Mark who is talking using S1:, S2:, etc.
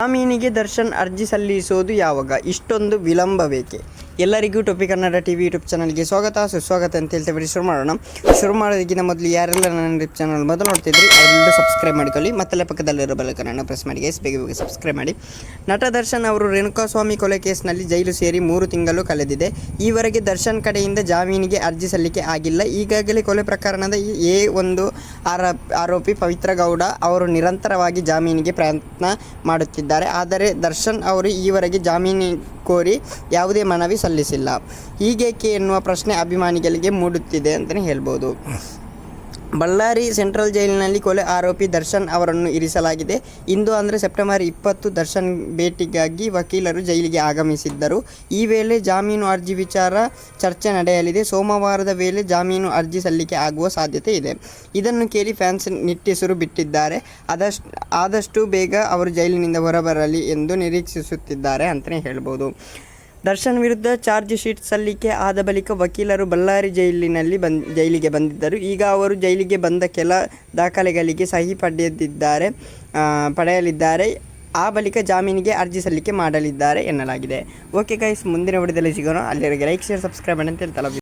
S1: ಜಾಮೀನಿಗೆ ದರ್ಶನ್ ಅರ್ಜಿ ಸಲ್ಲಿಸೋದು ಯಾವಾಗ? ಇಷ್ಟೊಂದು ವಿಳಂಬವೇಕೆ? ಎಲ್ಲರಿಗೂ ಟೊಪಿ ಕನ್ನಡ ಟಿವಿ ಯೂಟ್ಯೂಬ್ ಚಾನಲ್ಗೆ ಸುಸ್ವಾಗತ ಅಂತ ಹೇಳ್ತೇವೆ. ಶುರು ಮಾಡೋದಕ್ಕಿಂತ ಮೊದಲು ಯಾರೆಲ್ಲ ನನ್ನ ಯೂಟ್ಯೂಬ್ ಚಾನಲ್ ಮೊದಲು ನೋಡ್ತಿದ್ರಿ ಅವರೆಲ್ಲರೂ ಸಬ್ಸ್ಕ್ರೈಬ್ ಮಾಡ್ಕೊಳ್ಳಿ. ಮತ್ತೆಲ್ಲ ಪಕ್ಕದಲ್ಲಿರೋ ಬೆಲ್ಲೈಕನ್ನ ಪ್ರೆಸ್ ಮಾಡಿ ಗೈಸ್, ಬೇಗ ಸಬ್ಸ್ಕ್ರೈಬ್ ಮಾಡಿ. ನಟ ದರ್ಶನ್ ಅವರು ರೇಣುಕಾಸ್ವಾಮಿ ಕೊಲೆ ಕೇಸ್ನಲ್ಲಿ ಜೈಲು ಸೇರಿ 3 ತಿಂಗಳು ಕಳೆದಿದೆ. ಈವರೆಗೆ ದರ್ಶನ್ ಕಡೆಯಿಂದ ಜಾಮೀನಿಗೆ ಅರ್ಜಿ ಸಲ್ಲಿಕೆ ಆಗಿಲ್ಲ. ಈಗಾಗಲೇ ಕೊಲೆ ಪ್ರಕರಣದ ಒಂದು ಆರೋಪಿ ಪವಿತ್ರ ಗೌಡ ಅವರು ನಿರಂತರವಾಗಿ ಜಾಮೀನಿಗೆ ಪ್ರಯತ್ನ ಮಾಡುತ್ತಿದ್ದಾರೆ. ಆದರೆ ದರ್ಶನ್ ಅವರು ಈವರೆಗೆ ಜಾಮೀನು ಕೋರಿ ಯಾವುದೇ ಮನವಿ ಸಲ್ಲಿಸಿಲ್ಲ. ಹೀಗೇಕೆ ಎನ್ನುವ ಪ್ರಶ್ನೆ ಅಭಿಮಾನಿಗಳಿಗೆ ಮೂಡುತ್ತಿದೆ ಅಂತಲೇ ಹೇಳ್ಬೋದು. ಬಳ್ಳಾರಿ ಸೆಂಟ್ರಲ್ ಜೈಲಿನಲ್ಲಿ ಕೊಲೆ ಆರೋಪಿ ದರ್ಶನ್ ಅವರನ್ನು ಇರಿಸಲಾಗಿದೆ. ಇಂದು ಅಂದರೆ ಸೆಪ್ಟೆಂಬರ್ 20 ದರ್ಶನ್ ಭೇಟಿಗಾಗಿ ವಕೀಲರು ಜೈಲಿಗೆ ಆಗಮಿಸಿದ್ದರು. ಈ ವೇಳೆ ಜಾಮೀನು ಅರ್ಜಿ ವಿಚಾರ ಚರ್ಚೆ ನಡೆಯಲಿದೆ. ಸೋಮವಾರದ ವೇಳೆ ಜಾಮೀನು ಅರ್ಜಿ ಸಲ್ಲಿಕೆ ಆಗುವ ಸಾಧ್ಯತೆ ಇದೆ. ಇದನ್ನು ಕೇಳಿ ಫ್ಯಾನ್ಸ್ ನಿಟ್ಟುಸಿರು ಬಿಟ್ಟಿದ್ದಾರೆ. ಆದಷ್ಟು ಬೇಗ ಅವರು ಜೈಲಿನಿಂದ ಹೊರಬರಲಿ ಎಂದು ನಿರೀಕ್ಷಿಸುತ್ತಿದ್ದಾರೆ ಅಂತಲೇ ಹೇಳ್ಬೋದು. ದರ್ಶನ್ ವಿರುದ್ಧ ಚಾರ್ಜ್ ಶೀಟ್ ಸಲ್ಲಿಕೆ ಆದ ಬಳಿಕ ವಕೀಲರು ಬಳ್ಳಾರಿ ಜೈಲಿಗೆ ಬಂದಿದ್ದರು. ಈಗ ಅವರು ಜೈಲಿಗೆ ಬಂದ ಕೆಲ ದಾಖಲೆಗಳಿಗೆ ಸಹಿ ಪಡೆಯಲಿದ್ದಾರೆ. ಆ ಬಳಿಕ ಜಾಮೀನಿಗೆ ಅರ್ಜಿ ಸಲ್ಲಿಕೆ ಮಾಡಲಿದ್ದಾರೆ ಎನ್ನಲಾಗಿದೆ. ಓಕೆ ಗೈಸ್, ಮುಂದಿನ ವಿಡಿಯೋದಲ್ಲಿ ಸಿಗೋಣ. ಅಲ್ಲಿವರೆಗೆ ಲೈಕ್, ಶೇರ್, ಸಬ್ಸ್ಕ್ರೈಬ್ ಮಾಡಿ ಅಂತ ಹೇಳ್ತಲ್ಲ.